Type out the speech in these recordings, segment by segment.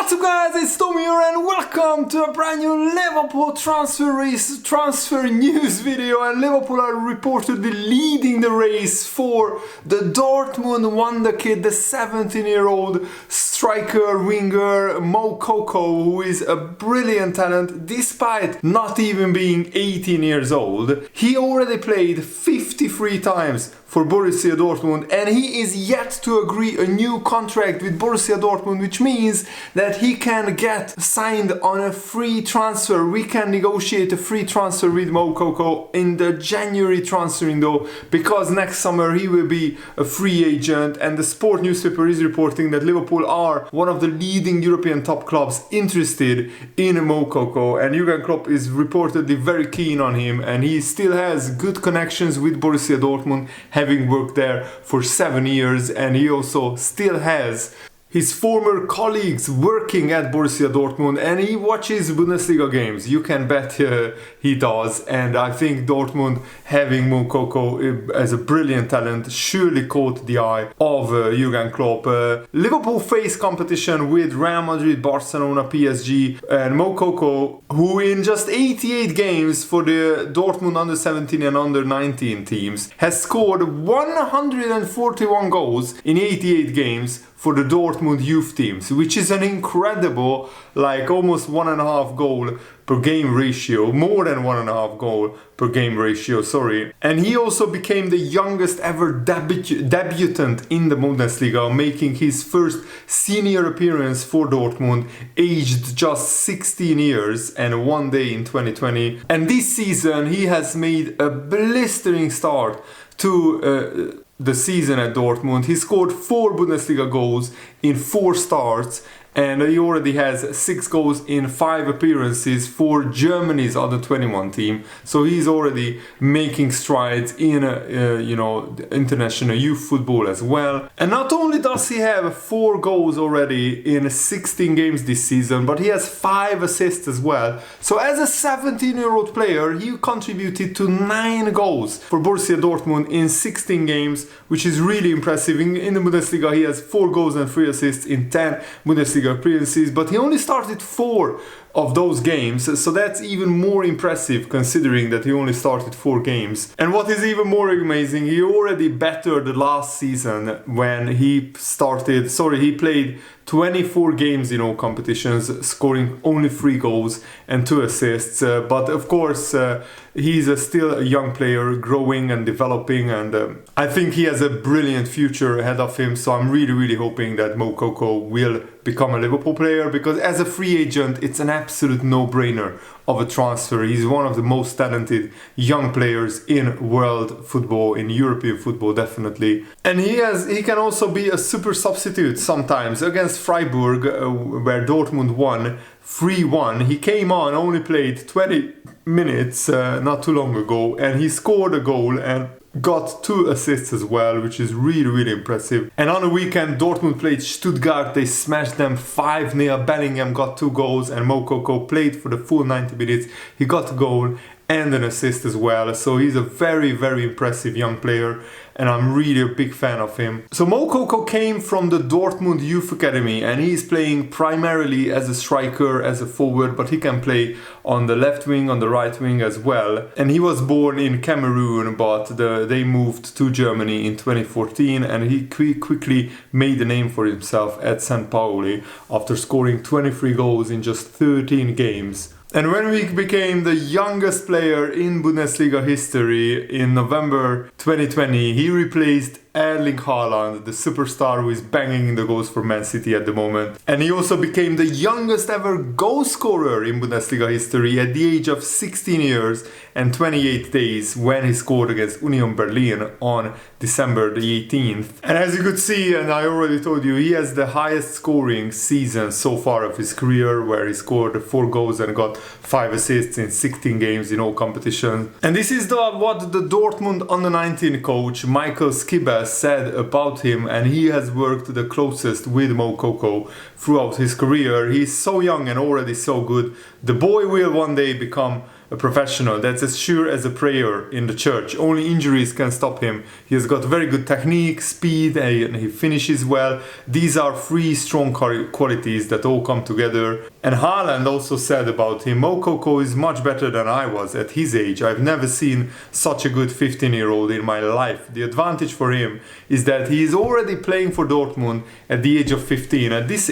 What's up guys, it's Tommy here and welcome to a brand new Liverpool transfer news video. And Liverpool are reportedly leading the race for the Dortmund Wonderkid, the 17-year-old striker winger Moukoko, who is a brilliant talent despite not even being 18 years old. He already played 53 times for Borussia Dortmund and he is yet to agree a new contract with Borussia Dortmund, which means that he can get signed on a free transfer. We can negotiate a free transfer with Moukoko in the January transfer window, because next summer he will be a free agent. And the Sport newspaper is reporting that Liverpool are one of the leading European top clubs interested in Moukoko, and Jurgen Klopp is reportedly very keen on him, and he still has good connections with Borussia Dortmund, having worked there for 7 years, and he also still has his former colleagues working at Borussia Dortmund, and he watches Bundesliga games. You can bet he does, and I think Dortmund having Moukoko as a brilliant talent surely caught the eye of Jurgen Klopp. Liverpool face competition with Real Madrid, Barcelona, PSG, and Moukoko, who in just 88 games for the Dortmund under 17 and under 19 teams has scored 141 goals in 88 games for the Dortmund youth teams, which is an incredible, like almost 1.5 goal per game ratio, more than 1.5 goal per game ratio, sorry. And he also became the youngest ever debutant in the Bundesliga, making his first senior appearance for Dortmund, aged just 16 years and 1 day in 2020. And this season he has made a blistering start to the season at Dortmund. He scored 4 Bundesliga goals in 4 starts, and he already has 6 goals in 5 appearances for Germany's under 21 team. So he's already making strides in international youth football as well. And not only does he have 4 goals already in 16 games this season, but he has 5 assists as well. So as a 17-year-old player, he contributed to 9 goals for Borussia Dortmund in 16 games, which is really impressive. In the Bundesliga, he has 4 goals and 3 assists in 10 Bundesliga appearances, but he only started 4 of those games, so that's even more impressive considering that he only started 4 games. And what is even more amazing, he already bettered the last season when he played 24 games in all competitions, scoring only 3 goals and 2 assists. But of course, he's still a young player, growing and developing, and I think he has a brilliant future ahead of him. So I'm really hoping that Moukoko will become a Liverpool player, because as a free agent, it's an absolute no-brainer of a transfer. He's one of the most talented young players in world football, in European football definitely. And he can also be a super substitute sometimes. Against Freiburg, where Dortmund won 3-1, he came on, only played 20 minutes not too long ago, and he scored a goal and got 2 assists as well, which is really impressive. And on the weekend, Dortmund played Stuttgart. They smashed them 5-0. Bellingham got 2 goals, and Moukoko played for the full 90 minutes. He got a goal and an assist as well. So he's a very impressive young player, and I'm really a big fan of him. So Moukoko came from the Dortmund Youth Academy, and he's playing primarily as a striker, as a forward, but he can play on the left wing, on the right wing as well. And he was born in Cameroon, but they moved to Germany in 2014, and he quickly made a name for himself at St. Pauli after scoring 23 goals in just 13 games. And when we became the youngest player in Bundesliga history in November 2020, he replaced Erling Haaland, the superstar who is banging in the goals for Man City at the moment. And he also became the youngest ever goal scorer in Bundesliga history at the age of 16 years and 28 days when he scored against Union Berlin on December the 18th. And as you could see, and I already told you, he has the highest scoring season so far of his career, where he scored 4 goals and got 5 assists in 16 games in all competitions. And this is what the Dortmund under-19 coach Michael Skibbe said about him, and he has worked the closest with Moukoko throughout his career. He's so young and already so good. The boy will one day become a professional, that's as sure as a prayer in the church. Only injuries can stop him. He has got very good technique, speed, and he finishes well. These are three strong qualities that all come together. And Haaland also said about him, Moukoko is much better than I was at his age. I've never seen such a good 15-year-old in my life. The advantage for him is that he is already playing for Dortmund at the age of 15. At his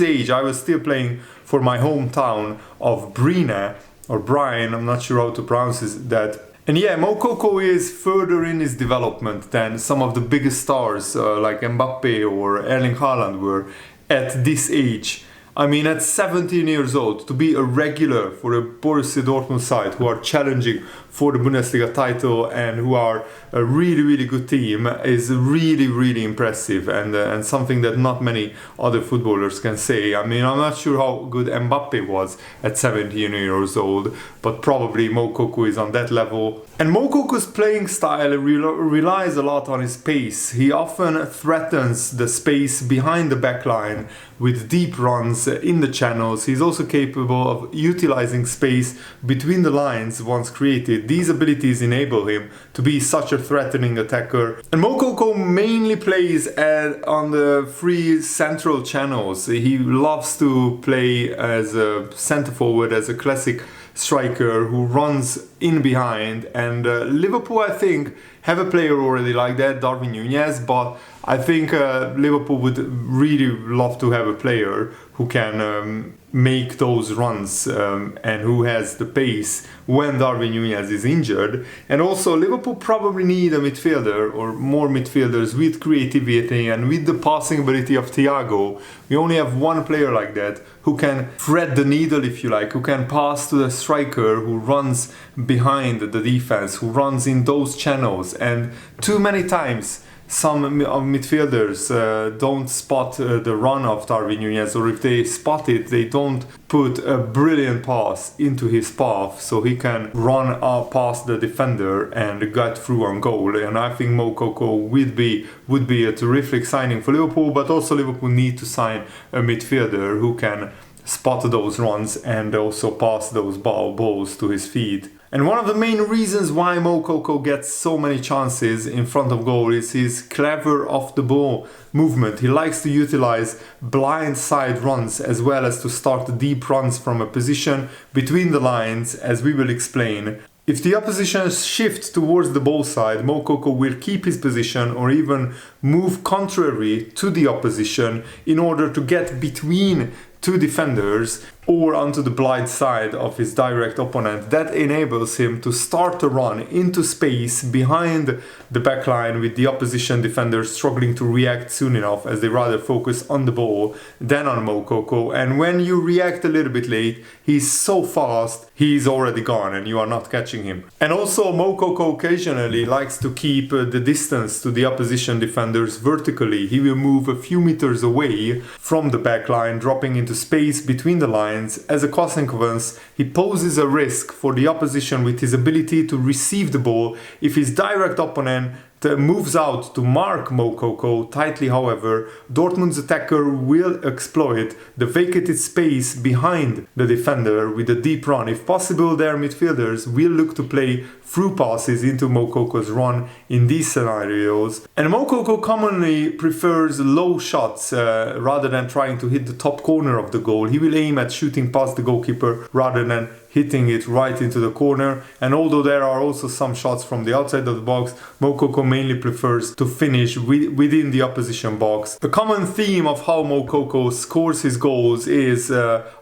age, I was still playing for my hometown of Brina, or Brian, I'm not sure how to pronounce that. And yeah, Moukoko is further in his development than some of the biggest stars like Mbappe or Erling Haaland were at this age. I mean, at 17 years old, to be a regular for a Borussia Dortmund side who are challenging for the Bundesliga title and who are a really, really good team is really, really impressive and something that not many other footballers can say. I mean, I'm not sure how good Mbappe was at 17 years old, but probably Moukoko is on that level. And Moukoko's playing style relies a lot on his pace. He often threatens the space behind the backline with deep runs in the channels. He's also capable of utilizing space between the lines once created. These abilities enable him to be such a threatening attacker. And Moukoko mainly plays on the three central channels. He loves to play as a centre forward, as a classic striker who runs in behind, and Liverpool, I think, have a player already like that, Darwin Núñez, but I think Liverpool would really love to have a player who can make those runs and who has the pace when Darwin Núñez is injured. And also Liverpool probably need a midfielder or more midfielders with creativity and with the passing ability of Thiago. We only have one player like that who can thread the needle, if you like, who can pass to the striker, who runs behind the defense, who runs in those channels. And too many times some of midfielders don't spot the run of Darwin Núñez, or if they spot it, they don't put a brilliant pass into his path so he can run past the defender and get through on goal. And I think Moukoko would be a terrific signing for Liverpool, but also Liverpool need to sign a midfielder who can spot those runs and also pass those balls to his feet. And one of the main reasons why Moukoko gets so many chances in front of goal is his clever off-the-ball movement. He likes to utilize blind side runs as well as to start deep runs from a position between the lines, as we will explain. If the opposition shifts towards the ball side, Moukoko will keep his position or even move contrary to the opposition in order to get between two defenders or onto the blind side of his direct opponent. That enables him to start a run into space behind the backline with the opposition defenders struggling to react soon enough, as they rather focus on the ball than on Moukoko. And when you react a little bit late, he's so fast, he's already gone and you are not catching him. And also Moukoko occasionally likes to keep the distance to the opposition defenders vertically. He will move a few meters away from the backline, dropping into space between the lines. As a consequence, he poses a risk for the opposition with his ability to receive the ball if his direct opponent moves out to mark Moukoko tightly. However, Dortmund's attacker will exploit the vacated space behind the defender with a deep run. If possible, their midfielders will look to play through passes into Moukoko's run in these scenarios. And Moukoko commonly prefers low shots rather than trying to hit the top corner of the goal. He will aim at shooting past the goalkeeper rather than hitting it right into the corner. And although there are also some shots from the outside of the box, Moukoko mainly prefers to finish within the opposition box. A common theme of how Moukoko scores his goals is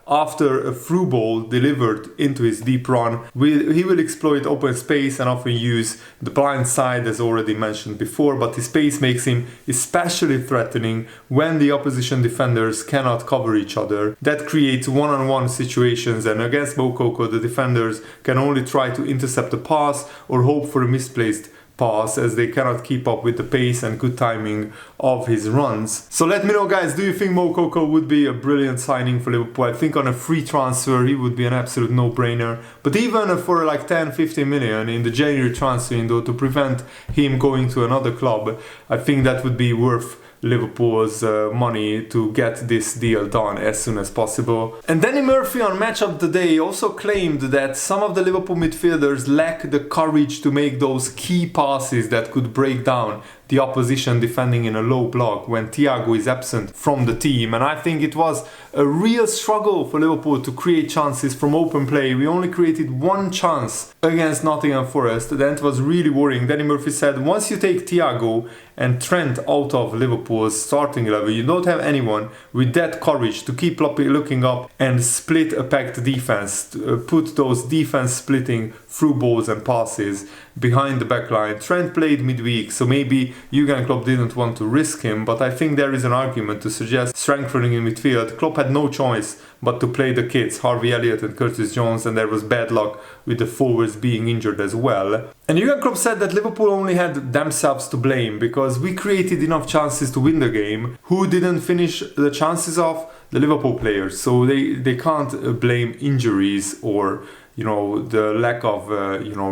after a through ball delivered into his deep run, he will exploit open space and often use the blind side, as already mentioned before, but his pace makes him especially threatening when the opposition defenders cannot cover each other. That creates one-on-one situations, and against Moukoko the defenders can only try to intercept a pass or hope for a misplaced pass, as they cannot keep up with the pace and good timing of his runs. So let me know, guys, do you think Moukoko would be a brilliant signing for Liverpool? I think on a free transfer he would be an absolute no-brainer, but even for like 10-15 million in the January transfer window to prevent him going to another club, I think that would be worth Liverpool's money to get this deal done as soon as possible. And Danny Murphy on Match of the Day also claimed that some of the Liverpool midfielders lack the courage to make those key passes that could break down the opposition defending in a low block when Thiago is absent from the team. And I think it was a real struggle for Liverpool to create chances from open play. We only created one chance against Nottingham Forest. That was really worrying. Danny Murphy said, once you take Thiago and Trent out of Liverpool's starting 11, you don't have anyone with that courage to keep looking up and split a packed defense, put those defense splitting through balls and passes behind the back line. Trent played midweek, so maybe Jurgen Klopp didn't want to risk him, but I think there is an argument to suggest strengthening in midfield. Klopp had no choice but to play the kids, Harvey Elliott and Curtis Jones, and there was bad luck with the forwards being injured as well. And Jurgen Klopp said that Liverpool only had themselves to blame because we created enough chances to win the game. Who didn't finish the chances off? The Liverpool players. So they can't blame injuries or the lack of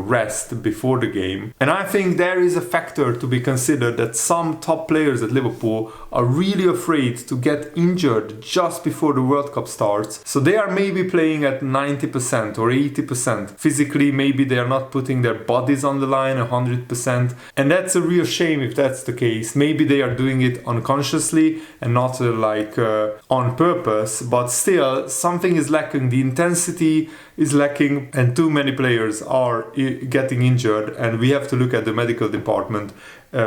rest before the game. And I think there is a factor to be considered that some top players at Liverpool are really afraid to get injured just before the World Cup starts. So they are maybe playing at 90% or 80%. Physically, maybe they are not putting their bodies on the line 100%. And that's a real shame if that's the case. Maybe they are doing it unconsciously and not on purpose, but still something is lacking. The intensity is lacking and too many players are getting injured, and we have to look at the medical department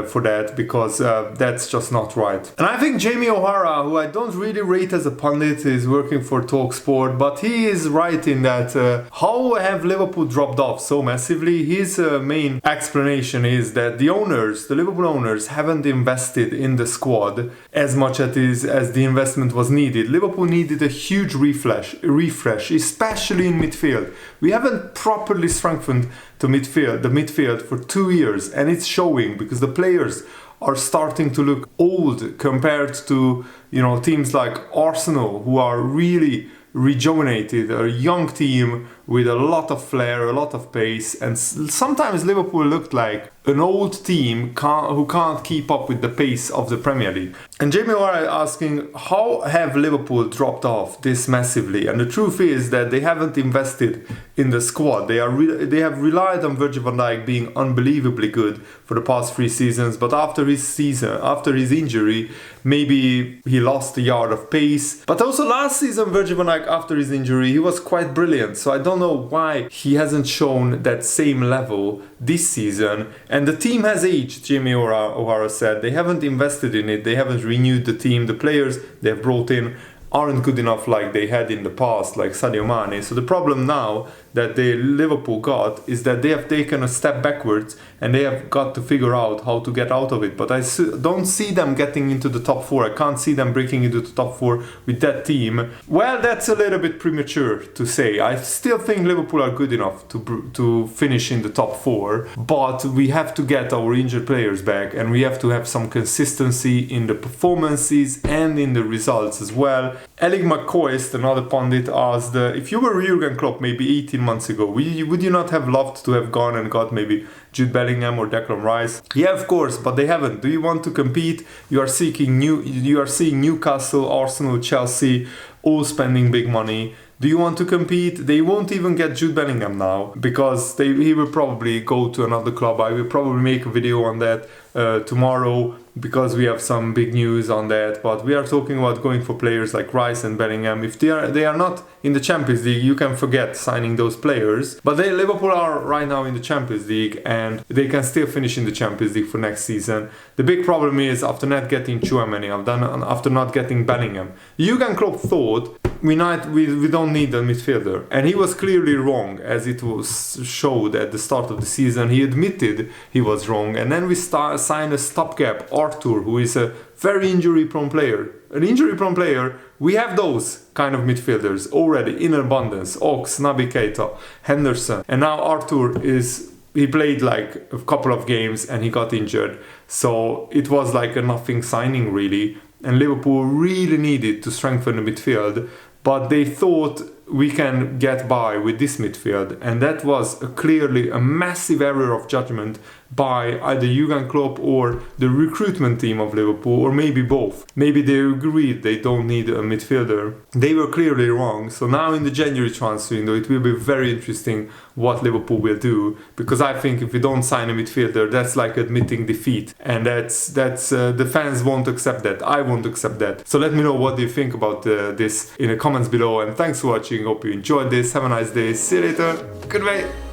for that, because that's just not right. And I think Jamie O'Hara, who I don't really rate as a pundit, is working for TalkSport, but he is right in that how have Liverpool dropped off so massively? His main explanation is that the Liverpool owners haven't invested in the squad as much as the investment was needed. Liverpool needed a huge refresh, especially in midfield. We haven't properly strengthened the midfield for 2 years, and it's showing because the players are starting to look old compared to teams like Arsenal, who are really rejuvenated, a young team with a lot of flair, a lot of pace, and sometimes Liverpool looked like an old team who can't keep up with the pace of the Premier League. And Jamie O'Hara asking, how have Liverpool dropped off this massively? And the truth is that they haven't invested in the squad. They have relied on Virgil van Dijk being unbelievably good for the past 3 seasons, but after his injury, maybe he lost a yard of pace. But also last season, Virgil van Dijk, after his injury, he was quite brilliant. So I don't know why he hasn't shown that same level this season. And the team has aged, Jamie O'Hara said. They haven't invested in it. They haven't renewed the team. The players they have brought in aren't good enough like they had in the past, like Sadio Mane. So the problem now that Liverpool got is that they have taken a step backwards and they have got to figure out how to get out of it. But I don't see them getting into the top 4. I can't see them breaking into the top 4 with that team. Well, that's a little bit premature to say. I still think Liverpool are good enough to finish in the top 4, but we have to get our injured players back, and we have to have some consistency in the performances and in the results as well. Elig McCoist, another pundit, asked, if you were Jurgen Klopp maybe 18 months ago, would you not have loved to have gone and got maybe Jude Bellingham or Declan Rice? Yeah, of course, but they haven't. Do you want to compete? You are seeing Newcastle, Arsenal, Chelsea, all spending big money. Do you want to compete? They won't even get Jude Bellingham now because he will probably go to another club. I will probably make a video on that tomorrow because we have some big news on that. But we are talking about going for players like Rice and Bellingham. If they are not in the Champions League, you can forget signing those players. But Liverpool are right now in the Champions League and they can still finish in the Champions League for next season. The big problem is after not getting Tchouaméni, after not getting Bellingham, Jurgen Klopp thought we don't need a midfielder, and he was clearly wrong, as it was showed at the start of the season. He admitted he was wrong, and then we signed a stopgap, Arthur, who is a very injury-prone player. An injury-prone player, we have those kind of midfielders already in abundance. Ox, Naby Keita, Henderson, and now Arthur he played like a couple of games and he got injured. So it was like a nothing signing really. And Liverpool really needed to strengthen the midfield, but they thought we can get by with this midfield, and that was clearly a massive error of judgment by either Jurgen Klopp or the recruitment team of Liverpool, or maybe both. Maybe they agreed they don't need a midfielder. They were clearly wrong. So now in the January transfer window, it will be very interesting what Liverpool will do, because I think if we don't sign a midfielder, that's like admitting defeat, and that's the fans won't accept that. I won't accept that. So let me know what you think about this in the comments below, and thanks for watching. Hope you enjoyed this. Have a nice day. See you later. Goodbye.